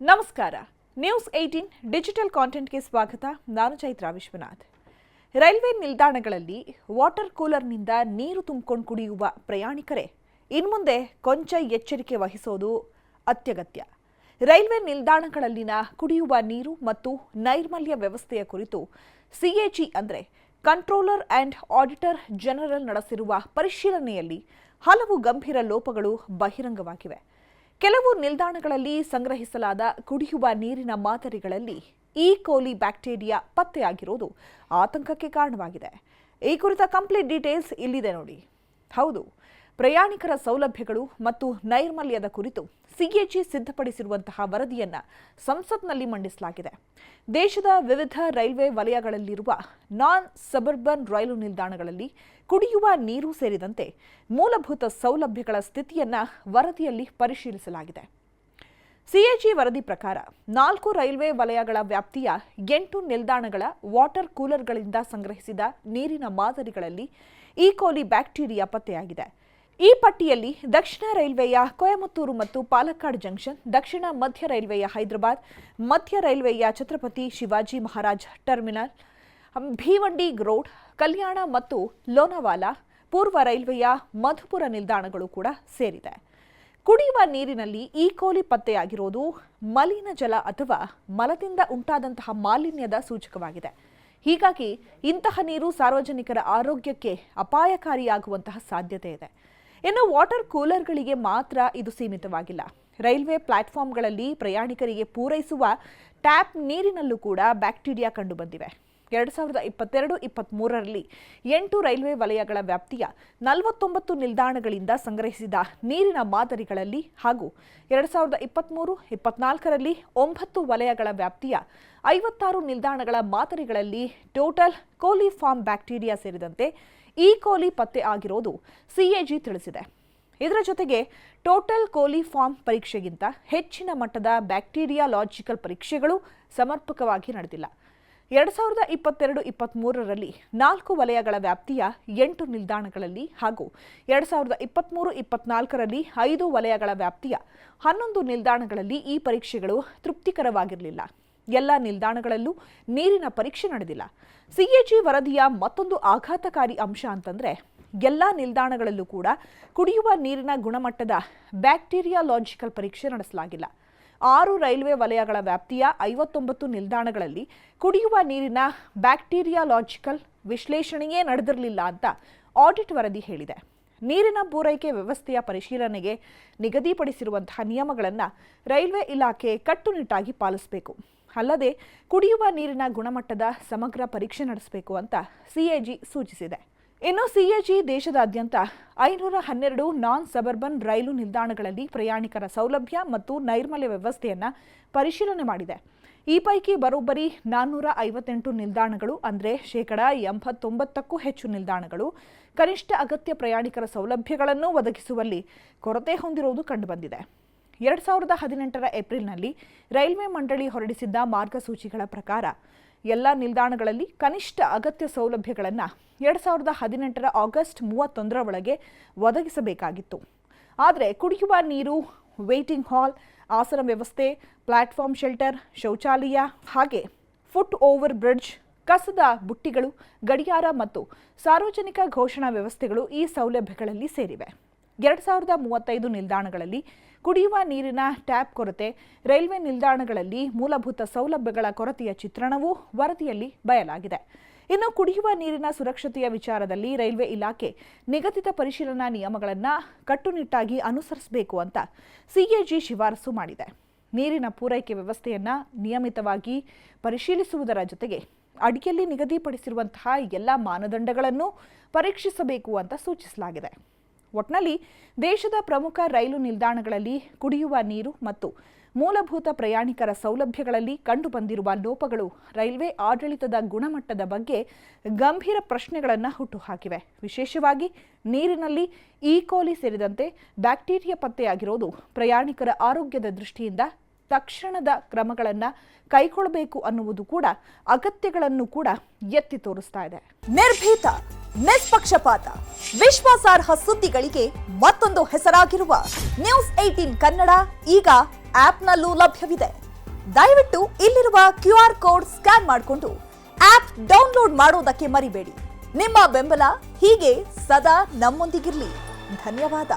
ನಮಸ್ಕಾರ. News 18 digital ಕಾಂಟೆಂಟ್ಗೆ ಸ್ವಾಗತ. ನಾನು ಚೈತ್ರಾ ವಿಶ್ವನಾಥ್. ರೈಲ್ವೆ ನಿಲ್ದಾಣಗಳಲ್ಲಿ ವಾಟರ್ ಕೂಲರ್ನಿಂದ ನೀರು ತುಂಬಿಕೊಂಡು ಕುಡಿಯುವ ಪ್ರಯಾಣಿಕರೇ ಇನ್ಮುಂದೆ ಕೊಂಚ ಎಚ್ಚರಿಕೆ ವಹಿಸೋದು ಅತ್ಯಗತ್ಯ. ರೈಲ್ವೆ ನಿಲ್ದಾಣಗಳಲ್ಲಿನ ಕುಡಿಯುವ ನೀರು ಮತ್ತು ನೈರ್ಮಲ್ಯ ವ್ಯವಸ್ಥೆಯ ಕುರಿತು ಸಿಎಜಿ ಅಂದರೆ ಕಂಟ್ರೋಲರ್ ಆ್ಯಂಡ್ ಆಡಿಟರ್ ಜನರಲ್ ನಡೆಸಿರುವ ಪರಿಶೀಲನೆಯಲ್ಲಿ ಹಲವು ಗಂಭೀರ ಲೋಪಗಳು ಬಹಿರಂಗವಾಗಿವೆ. ಕೆಲವು ನಿಲ್ದಾಣಗಳಲ್ಲಿ ಸಂಗ್ರಹಿಸಲಾದ ಕುಡಿಯುವ ನೀರಿನ ಮಾದರಿಗಳಲ್ಲಿ ಈ ಕೋಲಿ ಬ್ಯಾಕ್ಟೀರಿಯಾ ಪತ್ತೆಯಾಗಿರುವುದು ಆತಂಕಕ್ಕೆ ಕಾರಣವಾಗಿದೆ. ಈ ಕುರಿತ ಕಂಪ್ಲೀಟ್ ಡೀಟೇಲ್ಸ್ ಇಲ್ಲಿದೆ ನೋಡಿ. ಹೌದು, ಪ್ರಯಾಣಿಕರ ಸೌಲಭ್ಯಗಳು ಮತ್ತು ನೈರ್ಮಲ್ಯದ ಕುರಿತು ಸಿಎಜಿ ಸಿದ್ಧಪಡಿಸಿರುವಂತಹ ವರದಿಯನ್ನು ಸಂಸತ್ನಲ್ಲಿ ಮಂಡಿಸಲಾಗಿದೆ. ದೇಶದ ವಿವಿಧ ರೈಲ್ವೆ ವಲಯಗಳಲ್ಲಿರುವ ನಾನ್ ಸಬರ್ಬನ್ ರೈಲು ನಿಲ್ದಾಣಗಳಲ್ಲಿ ಕುಡಿಯುವ ನೀರು ಸೇರಿದಂತೆ ಮೂಲಭೂತ ಸೌಲಭ್ಯಗಳ ಸ್ಥಿತಿಯನ್ನು ವರದಿಯಲ್ಲಿ ಪರಿಶೀಲಿಸಲಾಗಿದೆ. ಸಿಎಜಿ ವರದಿ ಪ್ರಕಾರ 4 ರೈಲ್ವೆ ವಲಯಗಳ ವ್ಯಾಪ್ತಿಯ 8 ನಿಲ್ದಾಣಗಳ ವಾಟರ್ ಕೂಲರ್ಗಳಿಂದ ಸಂಗ್ರಹಿಸಿದ ನೀರಿನ ಮಾದರಿಗಳಲ್ಲಿ ಈ ಕೋಲಿ ಬ್ಯಾಕ್ಟೀರಿಯಾ ಪತ್ತೆಯಾಗಿದೆ. ಈ ಪಟ್ಟಿಯಲ್ಲಿ ದಕ್ಷಿಣ ರೈಲ್ವೆಯ ಕೊಯಮತ್ತೂರು ಮತ್ತು ಪಾಲಕ್ಕಾಡ್ ಜಂಕ್ಷನ್, ದಕ್ಷಿಣ ಮಧ್ಯ ರೈಲ್ವೆಯ ಹೈದರಾಬಾದ್, ಮಧ್ಯ ರೈಲ್ವೆಯ ಛತ್ರಪತಿ ಶಿವಾಜಿ ಮಹಾರಾಜ್ ಟರ್ಮಿನಲ್, ಭೀವಂಡಿ ರೋಡ್, ಕಲ್ಯಾಣ ಮತ್ತು ಲೋನಾವಾಲಾ, ಪೂರ್ವ ರೈಲ್ವೆಯ ಮಧುಪುರ ನಿಲ್ದಾಣಗಳು ಕೂಡ ಸೇರಿದೆ. ಕುಡಿಯುವ ನೀರಿನಲ್ಲಿ ಈ ಕೋಲಿ ಪತ್ತೆಯಾಗಿರೋದು ಮಲಿನ ಜಲ ಅಥವಾ ಮಲದಿಂದ ಉಂಟಾದಂತಹ ಮಾಲಿನ್ಯದ ಸೂಚಕವಾಗಿದೆ. ಹೀಗಾಗಿ ಇಂತಹ ನೀರು ಸಾರ್ವಜನಿಕರ ಆರೋಗ್ಯಕ್ಕೆ ಅಪಾಯಕಾರಿಯಾಗುವಂತಹ ಸಾಧ್ಯತೆ ಇದೆ. ಇನ್ನು ವಾಟರ್ ಕೂಲರ್ಗಳಿಗೆ ಮಾತ್ರ ಇದು ಸೀಮಿತವಾಗಿಲ್ಲ. ರೈಲ್ವೆ ಪ್ಲಾಟ್ಫಾರ್ಮ್ಗಳಲ್ಲಿ ಪ್ರಯಾಣಿಕರಿಗೆ ಪೂರೈಸುವ ಟ್ಯಾಪ್ ನೀರಿನಲ್ಲೂ ಕೂಡ ಬ್ಯಾಕ್ಟೀರಿಯಾ ಕಂಡುಬಂದಿವೆ. 2022-23ರಲ್ಲಿ 8 ರೈಲ್ವೆ ವಲಯಗಳ ವ್ಯಾಪ್ತಿಯ 49 ನಿಲ್ದಾಣಗಳಿಂದ ಸಂಗ್ರಹಿಸಿದ ನೀರಿನ ಮಾದರಿಗಳಲ್ಲಿ ಹಾಗೂ 2023-24ರಲ್ಲಿ 9 ವಲಯಗಳ ವ್ಯಾಪ್ತಿಯ 56 ನಿಲ್ದಾಣಗಳ ಮಾದರಿಗಳಲ್ಲಿ ಟೋಟಲ್ ಕೋಲಿಫಾರ್ಮ್ ಬ್ಯಾಕ್ಟೀರಿಯಾ ಸೇರಿದಂತೆ ಈ ಕೋಲಿ ಪತ್ತೆ ಆಗಿರೋದು ಸಿಎಜಿ ತಿಳಿಸಿದೆ. ಇದರ ಜೊತೆಗೆ ಟೋಟಲ್ ಕೋಲಿಫಾರ್ಮ್ ಪರೀಕ್ಷೆಗಿಂತ ಹೆಚ್ಚಿನ ಮಟ್ಟದ ಬ್ಯಾಕ್ಟೀರಿಯಾಲಾಜಿಕಲ್ ಪರೀಕ್ಷೆಗಳು ಸಮರ್ಪಕವಾಗಿ ನಡೆದಿಲ್ಲ. 2022-23ರಲ್ಲಿ 4 ವಲಯಗಳ ವ್ಯಾಪ್ತಿಯ 8 ನಿಲ್ದಾಣಗಳಲ್ಲಿ ಹಾಗೂ 2023-24ರಲ್ಲಿ 5 ವಲಯಗಳ ವ್ಯಾಪ್ತಿಯ 11 ನಿಲ್ದಾಣಗಳಲ್ಲಿ ಈ ಪರೀಕ್ಷೆಗಳು ತೃಪ್ತಿಕರವಾಗಿರಲಿಲ್ಲ. ಎಲ್ಲ ನಿಲ್ದಾಣಗಳಲ್ಲೂ ನೀರಿನ ಪರೀಕ್ಷೆ ನಡೆದಿಲ್ಲ. ಸಿಎಜಿ ವರದಿಯ ಮತ್ತೊಂದು ಆಘಾತಕಾರಿ ಅಂಶ ಅಂತಂದ್ರೆ ಎಲ್ಲ ನಿಲ್ದಾಣಗಳಲ್ಲೂ ಕೂಡ ಕುಡಿಯುವ ನೀರಿನ ಗುಣಮಟ್ಟದ ಬ್ಯಾಕ್ಟೀರಿಯಾಲಾಜಿಕಲ್ ಪರೀಕ್ಷೆ ನಡೆಸಲಾಗಿಲ್ಲ. 6 ರೈಲ್ವೆ ವಲಯಗಳ ವ್ಯಾಪ್ತಿಯ 59 ನಿಲ್ದಾಣಗಳಲ್ಲಿ ಕುಡಿಯುವ ನೀರಿನ ಬ್ಯಾಕ್ಟೀರಿಯಾಲಾಜಿಕಲ್ ವಿಶ್ಲೇಷಣೆಯೇ ನಡೆದಿರಲಿಲ್ಲ ಅಂತ ಆಡಿಟ್ ವರದಿ ಹೇಳಿದೆ. ನೀರಿನ ಪೂರೈಕೆ ವ್ಯವಸ್ಥೆಯ ಪರಿಶೀಲನೆಗೆ ನಿಗದಿಪಡಿಸಿರುವಂತಹ ನಿಯಮಗಳನ್ನು ರೈಲ್ವೆ ಇಲಾಖೆ ಕಟ್ಟುನಿಟ್ಟಾಗಿ ಪಾಲಿಸಬೇಕು. ಅಲ್ಲದೆ ಕುಡಿಯುವ ನೀರಿನ ಗುಣಮಟ್ಟದ ಸಮಗ್ರ ಪರೀಕ್ಷೆ ನಡೆಸಬೇಕು ಅಂತ ಸಿಎಜಿ ಸೂಚಿಸಿದೆ. ಇನ್ನು ಸಿಎಜಿ ದೇಶದಾದ್ಯಂತ 512 ನಾನ್ ಸಬರ್ಬನ್ ರೈಲು ನಿಲ್ದಾಣಗಳಲ್ಲಿ ಪ್ರಯಾಣಿಕರ ಸೌಲಭ್ಯ ಮತ್ತು ನೈರ್ಮಲ್ಯ ವ್ಯವಸ್ಥೆಯನ್ನು ಪರಿಶೀಲನೆ ಮಾಡಿದೆ. ಈ ಪೈಕಿ ಬರೋಬ್ಬರಿ 458 ನಿಲ್ದಾಣಗಳು ಅಂದರೆ 89%ಕ್ಕೂ ಹೆಚ್ಚು ನಿಲ್ದಾಣಗಳು ಕನಿಷ್ಠ ಅಗತ್ಯ ಪ್ರಯಾಣಿಕರ ಸೌಲಭ್ಯಗಳನ್ನು ಒದಗಿಸುವಲ್ಲಿ ಕೊರತೆ ಹೊಂದಿರುವುದು ಕಂಡುಬಂದಿದೆ. 2018ರ ಏಪ್ರಿಲ್ನಲ್ಲಿ ರೈಲ್ವೆ ಮಂಡಳಿ ಹೊರಡಿಸಿದ್ದ ಮಾರ್ಗಸೂಚಿಗಳ ಪ್ರಕಾರ ಎಲ್ಲ ನಿಲ್ದಾಣಗಳಲ್ಲಿ ಕನಿಷ್ಠ ಅಗತ್ಯ ಸೌಲಭ್ಯಗಳನ್ನು 2018ರ ಆಗಸ್ಟ್ 31ರ ಒಳಗೆ ಒದಗಿಸಬೇಕಾಗಿತ್ತು. ಆದರೆ ಕುಡಿಯುವ ನೀರು, ವೇಟಿಂಗ್ ಹಾಲ್, ಆಸನ ವ್ಯವಸ್ಥೆ, ಪ್ಲಾಟ್ಫಾರ್ಮ್ ಶೆಲ್ಟರ್, ಶೌಚಾಲಯ ಹಾಗೆ ಫುಟ್ ಓವರ್ ಬ್ರಿಡ್ಜ್, ಕಸದ ಬುಟ್ಟಿಗಳು, ಗಡಿಯಾರ ಮತ್ತು ಸಾರ್ವಜನಿಕ ಘೋಷಣಾ ವ್ಯವಸ್ಥೆಗಳು ಈ ಸೌಲಭ್ಯಗಳಲ್ಲಿ ಸೇರಿವೆ. 2035 ನಿಲ್ದಾಣಗಳಲ್ಲಿ ಕುಡಿಯುವ ನೀರಿನ ಟ್ಯಾಪ್ ಕೊರತೆ, ರೈಲ್ವೆ ನಿಲ್ದಾಣಗಳಲ್ಲಿ ಮೂಲಭೂತ ಸೌಲಭ್ಯಗಳ ಕೊರತೆಯ ಚಿತ್ರಣವೂ ವರದಿಯಲ್ಲಿ ಬಯಲಾಗಿದೆ. ಇನ್ನು ಕುಡಿಯುವ ನೀರಿನ ಸುರಕ್ಷತೆಯ ವಿಚಾರದಲ್ಲಿ ರೈಲ್ವೆ ಇಲಾಖೆ ನಿಗದಿತ ಪರಿಶೀಲನಾ ನಿಯಮಗಳನ್ನು ಕಟ್ಟುನಿಟ್ಟಾಗಿ ಅನುಸರಿಸಬೇಕು ಅಂತ ಸಿಎಜಿ ಶಿಫಾರಸು ಮಾಡಿದೆ. ನೀರಿನ ಪೂರೈಕೆ ವ್ಯವಸ್ಥೆಯನ್ನು ನಿಯಮಿತವಾಗಿ ಪರಿಶೀಲಿಸುವುದರ ಜೊತೆಗೆ ಅಡಿಯಲ್ಲಿ ನಿಗದಿಪಡಿಸಿರುವಂತಹ ಎಲ್ಲ ಮಾನದಂಡಗಳನ್ನು ಪರೀಕ್ಷಿಸಬೇಕು ಅಂತ ಸೂಚಿಸಲಾಗಿದೆ. ಒಟ್ನಲ್ಲಿ ದೇಶದ ಪ್ರಮುಖ ರೈಲು ನಿಲ್ದಾಣಗಳಲ್ಲಿ ಕುಡಿಯುವ ನೀರು ಮತ್ತು ಮೂಲಭೂತ ಪ್ರಯಾಣಿಕರ ಸೌಲಭ್ಯಗಳಲ್ಲಿ ಕಂಡುಬಂದಿರುವ ಲೋಪಗಳು ರೈಲ್ವೆ ಆಡಳಿತದ ಗುಣಮಟ್ಟದ ಬಗ್ಗೆ ಗಂಭೀರ ಪ್ರಶ್ನೆಗಳನ್ನು ಹುಟ್ಟುಹಾಕಿವೆ. ವಿಶೇಷವಾಗಿ ನೀರಿನಲ್ಲಿ ಈ ಕೋಲಿ ಸೇರಿದಂತೆ ಬ್ಯಾಕ್ಟೀರಿಯಾ ಪತ್ತೆಯಾಗಿರೋದು ಪ್ರಯಾಣಿಕರ ಆರೋಗ್ಯದ ದೃಷ್ಟಿಯಿಂದ ತಕ್ಷಣದ ಕ್ರಮಗಳನ್ನು ಕೈಗೊಳ್ಳಬೇಕು ಅನ್ನುವುದು ಕೂಡ ಅಗತ್ಯಗಳನ್ನು ಕೂಡ ಎತ್ತಿ ತೋರಿಸ್ತಾ ಇದೆ. ನಿರ್ಭೀತ, ನಿಷ್ಪಕ್ಷಪಾತ, ವಿಶ್ವಾಸಾರ್ಹ ಸುದ್ದಿಗಳಿಗೆ ಮತ್ತೊಂದು ಹೆಸರಾಗಿರುವ ನ್ಯೂಸ್ 18 ಕನ್ನಡ ಈಗ ಆಪ್ನಲ್ಲೂ ಲಭ್ಯವಿದೆ. ದಯವಿಟ್ಟು ಇಲ್ಲಿರುವ QR ಕೋಡ್ ಸ್ಕ್ಯಾನ್ ಮಾಡಿಕೊಂಡು ಆಪ್ ಡೌನ್ಲೋಡ್ ಮಾಡೋದಕ್ಕೆ ಮರಿಬೇಡಿ. ನಿಮ್ಮ ಬೆಂಬಲ ಹೀಗೆ ಸದಾ ನಮ್ಮೊಂದಿಗಿರಲಿ. ಧನ್ಯವಾದ.